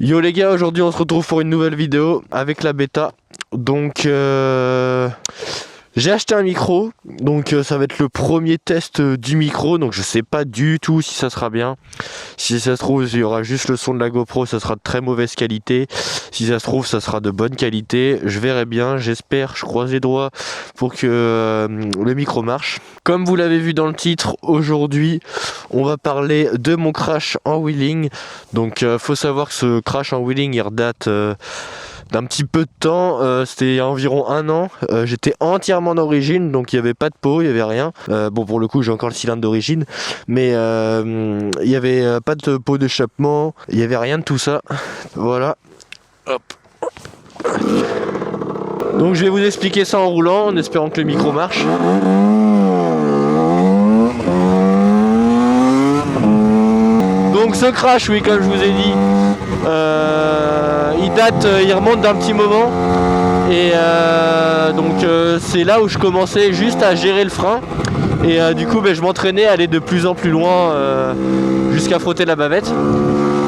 Yo les gars, aujourd'hui on se retrouve pour une nouvelle vidéo avec la bêta. Donc j'ai acheté un micro, donc ça va être le premier test du micro, donc je sais pas du tout si ça sera bien. Si ça se trouve il y aura juste le son de la GoPro, ça sera de très mauvaise qualité. Si ça se trouve ça sera de bonne qualité, je verrai bien, j'espère, je croise les doigts pour que le micro marche. Comme vous l'avez vu dans le titre, aujourd'hui on va parler de mon crash en wheeling. Donc faut savoir que ce crash en wheeling il redate d'un petit peu de temps, c'était il y a environ un an. J'étais entièrement d'origine, donc il n'y avait pas de pot, il n'y avait rien. Bon, pour le coup j'ai encore le cylindre d'origine, mais il n'y avait pas de pot d'échappement, il n'y avait rien de tout ça. Voilà. Hop. Donc je vais vous expliquer ça en roulant, en espérant que le micro marche. Donc ce crash, oui, comme je vous ai dit, il remonte d'un petit moment. Et donc c'est là où je commençais juste à gérer le frein. Et du coup je m'entraînais à aller de plus en plus loin jusqu'à frotter la bavette.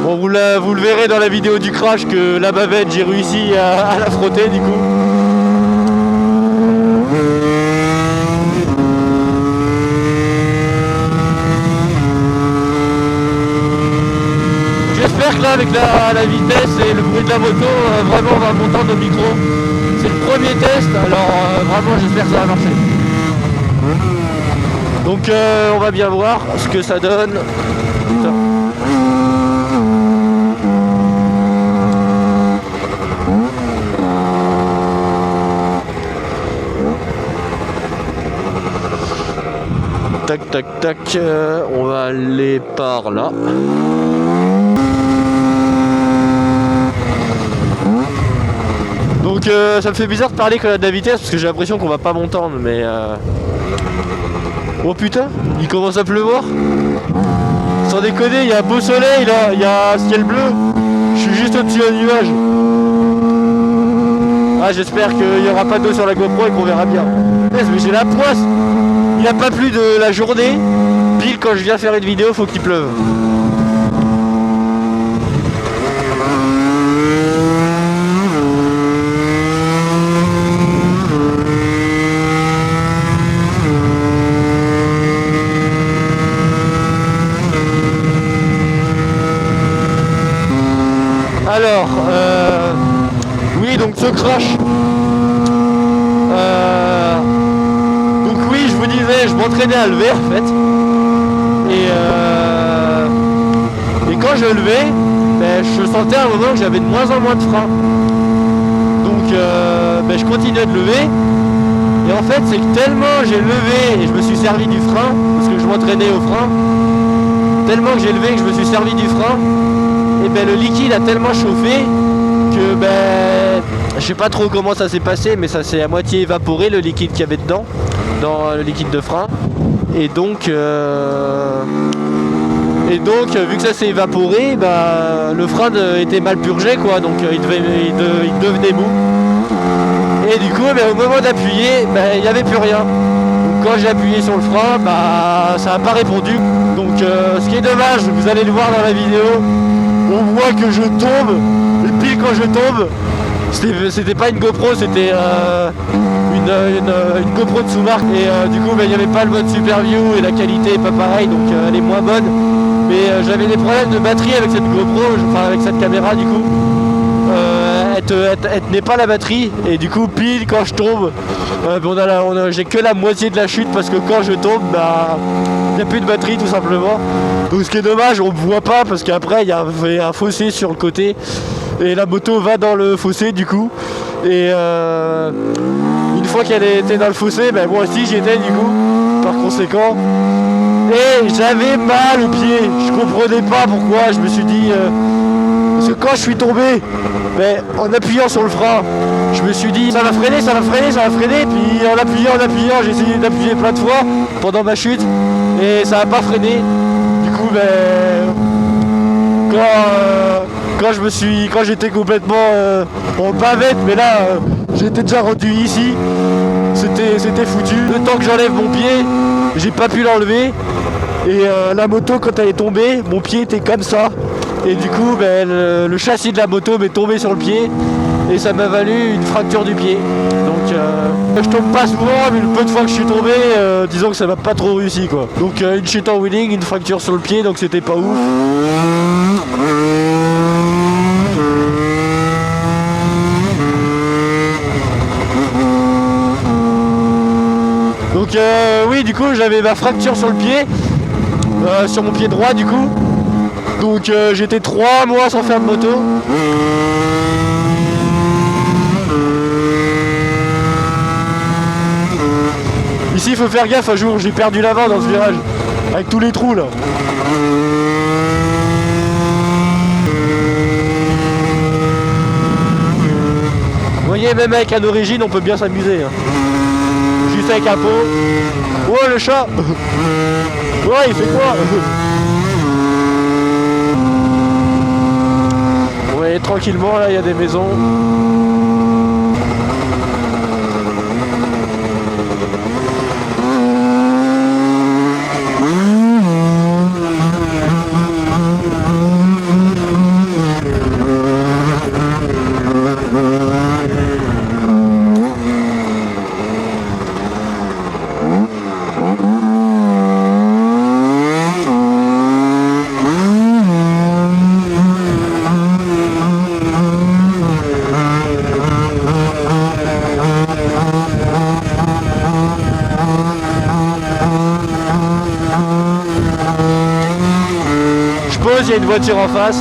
Bon, vous le verrez dans la vidéo du crash que la bavette, j'ai réussi à la frotter du coup. J'espère que là avec la vitesse et le bruit de la moto, vraiment on va m'entendre au micro. C'est le premier test, alors vraiment j'espère que ça va marcher. Donc on va bien voir ce que ça donne. Putain. Tac tac tac, on va aller par là. Donc ça me fait bizarre de parler quand il y a de la vitesse parce que j'ai l'impression qu'on va pas m'entendre, mais oh putain, il commence à pleuvoir. Sans déconner, il y a un beau soleil là, il y a un ciel bleu. Je suis juste au-dessus d'un nuage. Ah, j'espère qu'il n'y aura pas d'eau sur la GoPro et qu'on verra bien. Mais j'ai la poisse. Il n'a pas plu de la journée. Pile quand je viens faire une vidéo, faut qu'il pleuve. Alors, oui, donc ce crash. Donc oui, je vous disais, je m'entraînais à lever en fait. Et quand je levais, je sentais à un moment que j'avais de moins en moins de frein. Donc je continuais de lever. Et en fait, c'est que tellement j'ai levé et je me suis servi du frein, parce que je m'entraînais au frein, tellement que j'ai levé et que je me suis servi du frein, et le liquide a tellement chauffé que je sais pas trop comment ça s'est passé, mais ça s'est à moitié évaporé le liquide qu'il y avait dedans, dans le liquide de frein. Et donc vu que ça s'est évaporé, le frein était mal purgé quoi, donc il devenait mou. Et du coup au moment d'appuyer, il n'y avait plus rien. Donc quand j'ai appuyé sur le frein, ça n'a pas répondu. Donc ce qui est dommage, vous allez le voir dans la vidéo, on voit que je tombe, et puis quand je tombe, c'était pas une GoPro, c'était une GoPro de sous-marque, et du coup il n'y avait pas le mode Super View et la qualité est pas pareille, donc elle est moins bonne. Mais j'avais des problèmes de batterie avec cette GoPro, enfin avec cette caméra du coup. Elle tenait pas la batterie, et du coup pile quand je tombe, j'ai que la moitié de la chute parce que quand je tombe, il n'y a plus de batterie tout simplement. Donc ce qui est dommage, on ne voit pas parce qu'après il y avait un fossé sur le côté et la moto va dans le fossé du coup. Et une fois qu'elle était dans le fossé, moi aussi j'y étais du coup, par conséquent. Et j'avais mal au pied, je comprenais pas pourquoi, je me suis dit... parce que quand je suis tombé, en appuyant sur le frein, je me suis dit ça va freiner, ça va freiner, ça va freiner. Puis en appuyant, j'ai essayé d'appuyer plein de fois pendant ma chute et ça n'a pas freiné. Du coup, quand j'étais complètement en bavette, mais là j'étais déjà rendu ici, c'était foutu. Le temps que j'enlève mon pied, j'ai pas pu l'enlever. Et la moto quand elle est tombée, mon pied était comme ça. Et du coup le châssis de la moto m'est tombé sur le pied et ça m'a valu une fracture du pied. Donc je tombe pas souvent, mais le peu de fois que je suis tombé, disons que ça m'a pas trop réussi quoi. Donc une chute en wheeling, une fracture sur le pied, donc c'était pas ouf. Donc oui, du coup j'avais ma fracture sur le pied, sur mon pied droit du coup. Donc j'étais 3 mois sans faire de moto. Ici il faut faire gaffe, un jour j'ai perdu l'avant dans ce virage, avec tous les trous là. Vous voyez, même avec un origine on peut bien s'amuser. Hein. Juste avec un pot. Oh le chat. Ouais, il fait quoi? Ouais, tranquillement là il y a des maisons. Il y a une voiture en face.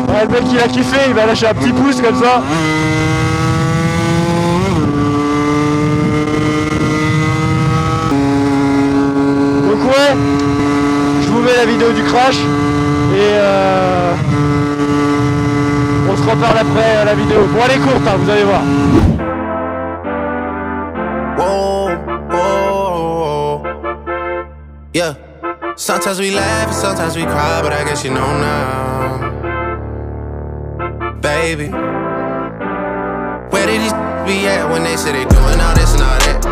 Ouais, le mec il a kiffé, il va lâcher un petit pouce comme ça. Donc ouais, je vous mets la vidéo du crash et on se reparle après la vidéo. Bon, elle est courte, hein, vous allez voir. Whoa, whoa, yeah. Sometimes we laugh and sometimes we cry, but I guess you know now, baby. Where did these be at when they say they doing all this and all that?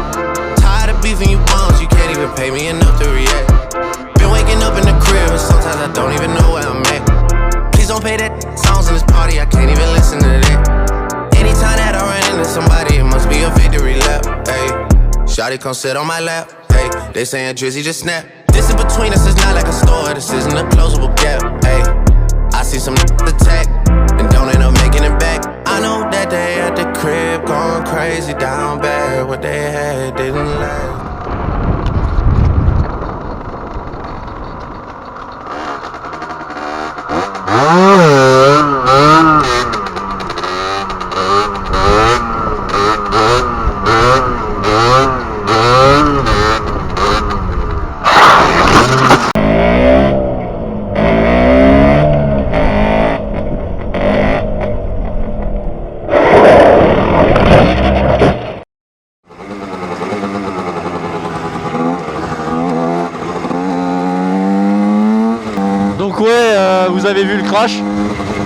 Tired of beefing you bums, you can't even pay me enough to react. Been waking up in the crib and sometimes I don't even know where I'm at. Please don't pay that songs in this party, I can't even listen to that. Anytime that I run into somebody, it must be a victory lap. Hey, shawty come sit on my lap. Hey, they saying Drizzy just snap. This in between us is not like a store, this isn't a closable gap. Hey, I see some attack and don't end up making it back. I know that they at the crib going crazy down bad. What they had didn't last. Donc ouais, vous avez vu le crash.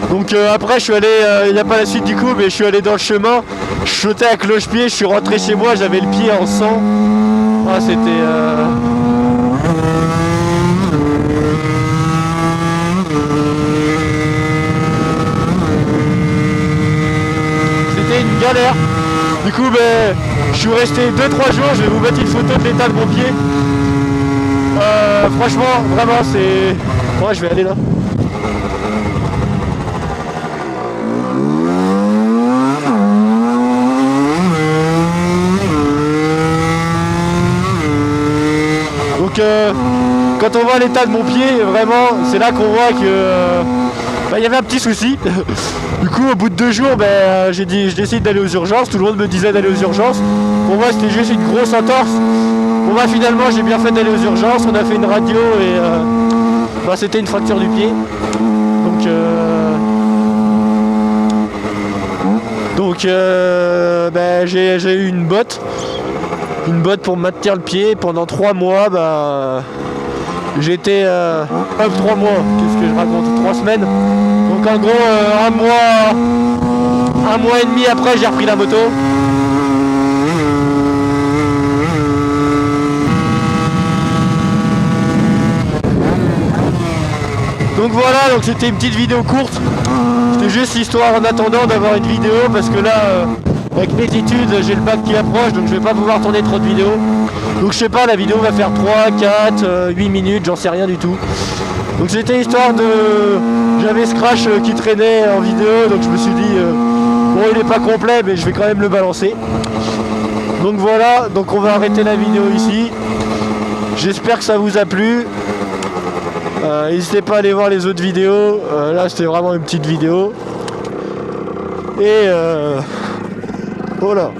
Donc après je suis allé, il n'y a pas la suite du coup, mais je suis allé dans le chemin, je sautais à cloche-pied, je suis rentré chez moi, j'avais le pied en sang. Ah, c'était... C'était une galère. Du coup je suis resté 2-3 jours, je vais vous mettre une photo de l'état de mon pied. Franchement, vraiment c'est... Ouais, je vais aller là. Donc quand on voit l'état de mon pied, vraiment, c'est là qu'on voit que y avait un petit souci. Du coup, au bout de 2 jours, je décide d'aller aux urgences. Tout le monde me disait d'aller aux urgences. Pour moi, c'était juste une grosse entorse. Bon finalement, j'ai bien fait d'aller aux urgences. On a fait une radio et c'était une fracture du pied. Donc j'ai eu une botte pour maintenir le pied. Pendant 3 mois, j'étais 3 mois, qu'est-ce que je raconte, 3 semaines. Donc en gros, un mois et demi après, j'ai repris la moto. Donc Donc voilà, donc c'était une petite vidéo courte. C'était juste histoire en attendant d'avoir une vidéo parce que là, avec mes études, j'ai le bac qui approche, donc je vais pas pouvoir tourner trop de vidéos. Donc je sais pas, la vidéo va faire 3, 4, 8 minutes, j'en sais rien du tout. Donc c'était histoire de... J'avais ce crash qui traînait en vidéo, donc je me suis dit, bon il est pas complet, mais je vais quand même le balancer. Donc voilà, donc on va arrêter la vidéo ici. J'espère que ça vous a plu. N'hésitez pas à aller voir les autres vidéos. Là c'était vraiment une petite vidéo. Et voilà.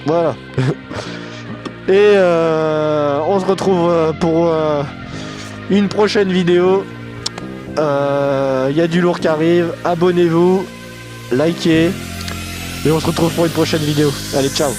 Voilà. Et on se retrouve pour une prochaine vidéo. Il y a du lourd qui arrive. Abonnez-vous, likez. Et on se retrouve pour une prochaine vidéo. Allez, ciao.